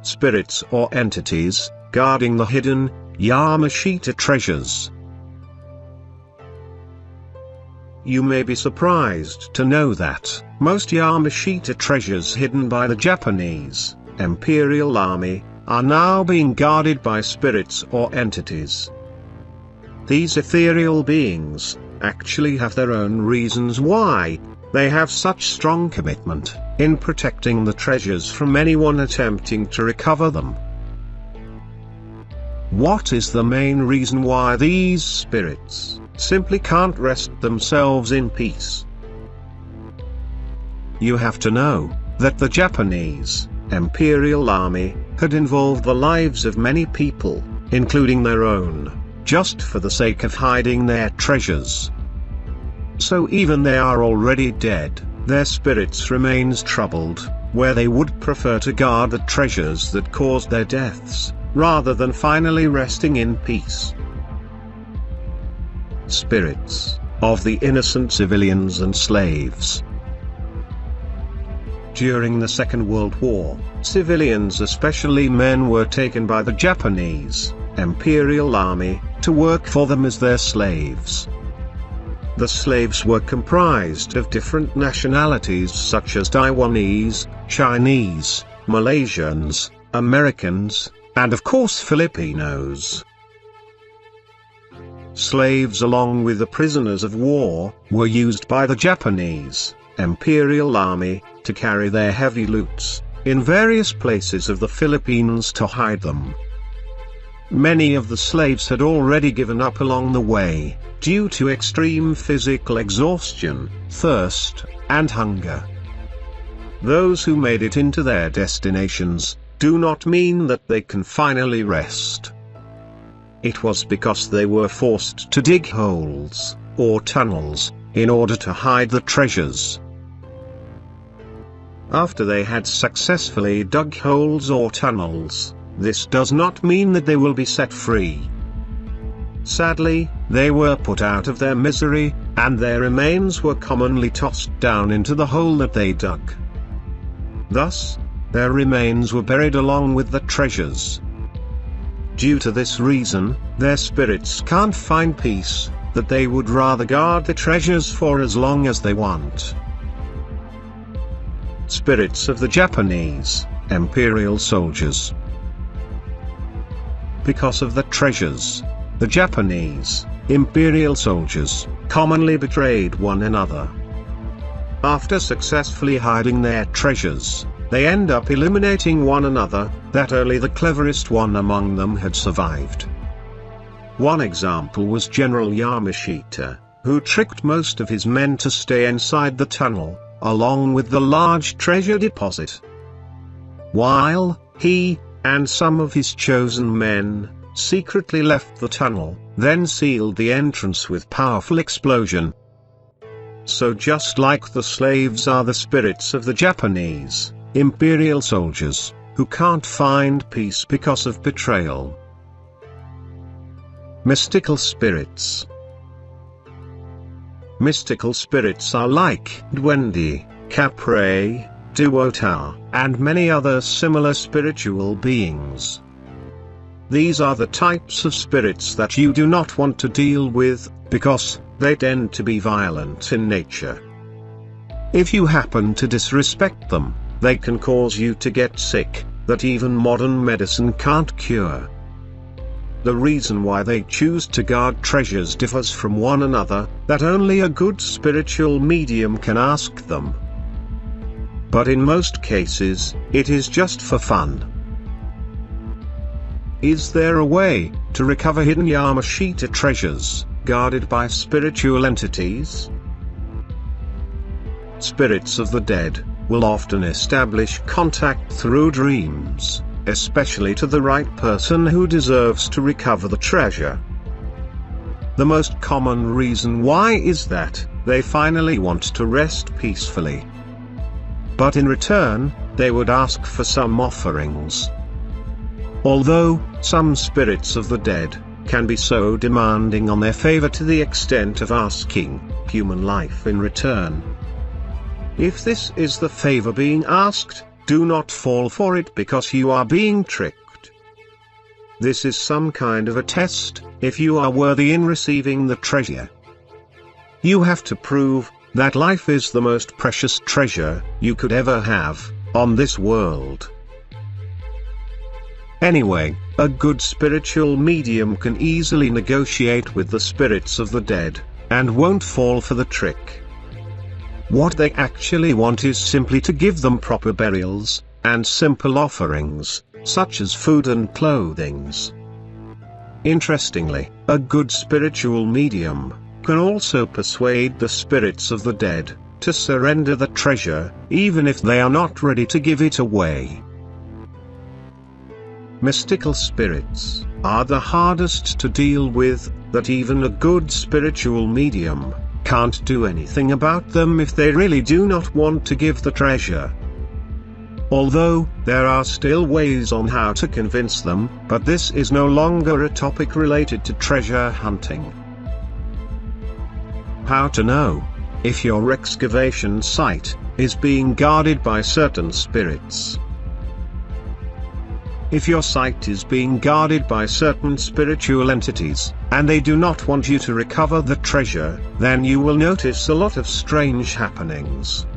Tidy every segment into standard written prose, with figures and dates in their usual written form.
spirits or entities, guarding the hidden Yamashita treasures. You may be surprised to know that most Yamashita treasures hidden by the Japanese Imperial Army are now being guarded by spirits or entities. These ethereal beings actually have their own reasons why they have such strong commitment in protecting the treasures from anyone attempting to recover them. What is the main reason why these spirits simply can't rest themselves in peace? You have to know that the Japanese Imperial Army had involved the lives of many people, including their own, just for the sake of hiding their treasures. So even they are already dead, their spirits remains troubled, where they would prefer to guard the treasures that caused their deaths, rather than finally resting in peace. Spirits of the innocent civilians and slaves. During the Second World War, civilians, especially men, were taken by the Japanese Imperial Army to work for them as their slaves. The slaves were comprised of different nationalities such as Taiwanese, Chinese, Malaysians, Americans, and of course Filipinos. Slaves, along with the prisoners of war, were used by the Japanese Imperial Army to carry their heavy loots in various places of the Philippines to hide them. Many of the slaves had already given up along the way, due to extreme physical exhaustion, thirst, and hunger. Those who made it into their destinations do not mean that they can finally rest. It was because they were forced to dig holes, or tunnels, in order to hide the treasures. After they had successfully dug holes or tunnels, this does not mean that they will be set free. Sadly, they were put out of their misery, and their remains were commonly tossed down into the hole that they dug. Thus, their remains were buried along with the treasures. Due to this reason, their spirits can't find peace, that they would rather guard the treasures for as long as they want. Spirits of the Japanese Imperial soldiers. Because of the treasures, the Japanese Imperial soldiers commonly betrayed one another. After successfully hiding their treasures, they end up eliminating one another, that only the cleverest one among them had survived. One example was General Yamashita, who tricked most of his men to stay inside the tunnel, along with the large treasure deposit. While he and some of his chosen men secretly left the tunnel, then sealed the entrance with powerful explosion. So just like the slaves are the spirits of the Japanese Imperial soldiers, who can't find peace because of betrayal. Mystical spirits. Mystical spirits are like Duende, Capre, Duota, and many other similar spiritual beings. These are the types of spirits that you do not want to deal with, because they tend to be violent in nature. If you happen to disrespect them, they can cause you to get sick, that even modern medicine can't cure. The reason why they choose to guard treasures differs from one another, that only a good spiritual medium can ask them. But in most cases, it is just for fun. Is there a way to recover hidden Yamashita treasures, guarded by spiritual entities? Spirits of the dead will often establish contact through dreams, especially to the right person who deserves to recover the treasure. The most common reason why is that they finally want to rest peacefully. But in return, they would ask for some offerings. Although, some spirits of the dead can be so demanding on their favor to the extent of asking human life in return. If this is the favor being asked, do not fall for it because you are being tricked. This is some kind of a test, if you are worthy in receiving the treasure. You have to prove that life is the most precious treasure you could ever have on this world. Anyway, a good spiritual medium can easily negotiate with the spirits of the dead, and won't fall for the trick. What they actually want is simply to give them proper burials, and simple offerings, such as food and clothings. Interestingly, a good spiritual medium can also persuade the spirits of the dead to surrender the treasure, even if they are not ready to give it away. Mystical spirits are the hardest to deal with, that even a good spiritual medium can't do anything about them if they really do not want to give the treasure. Although, there are still ways on how to convince them, but this is no longer a topic related to treasure hunting. How to know if your excavation site is being guarded by certain spirits. If your site is being guarded by certain spiritual entities, and they do not want you to recover the treasure, then you will notice a lot of strange happenings.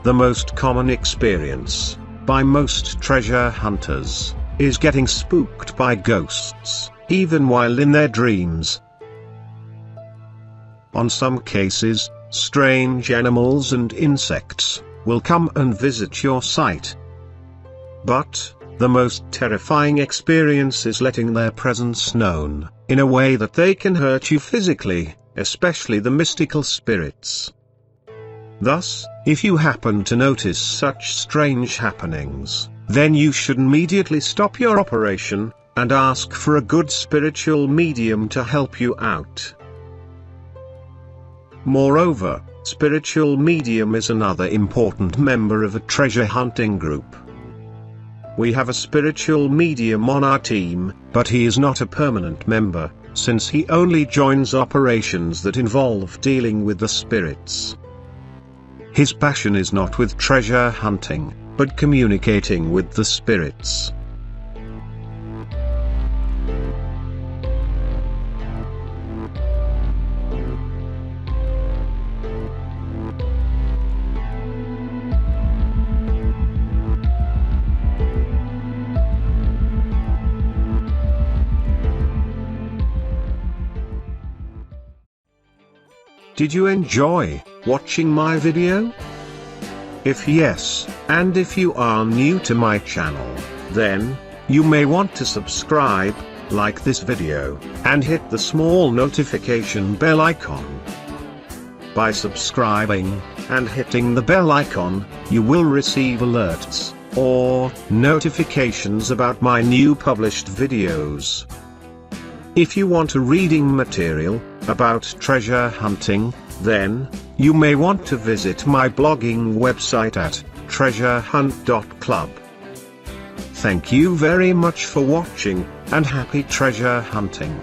The most common experience, by most treasure hunters, is getting spooked by ghosts, even while in their dreams. On some cases, strange animals and insects will come and visit your site. But the most terrifying experience is letting their presence known, in a way that they can hurt you physically, especially the mystical spirits. Thus, if you happen to notice such strange happenings, then you should immediately stop your operation, and ask for a good spiritual medium to help you out. Moreover, spiritual medium is another important member of a treasure hunting group. We have a spiritual medium on our team, but he is not a permanent member, since he only joins operations that involve dealing with the spirits. His passion is not with treasure hunting, but communicating with the spirits. Did you enjoy watching my video? If yes, and if you are new to my channel, then you may want to subscribe, like this video, and hit the small notification bell icon. By subscribing and hitting the bell icon, you will receive alerts or notifications about my new published videos. If you want a reading material about treasure hunting, then you may want to visit my blogging website at treasurehunt.club. Thank you very much for watching, and happy treasure hunting.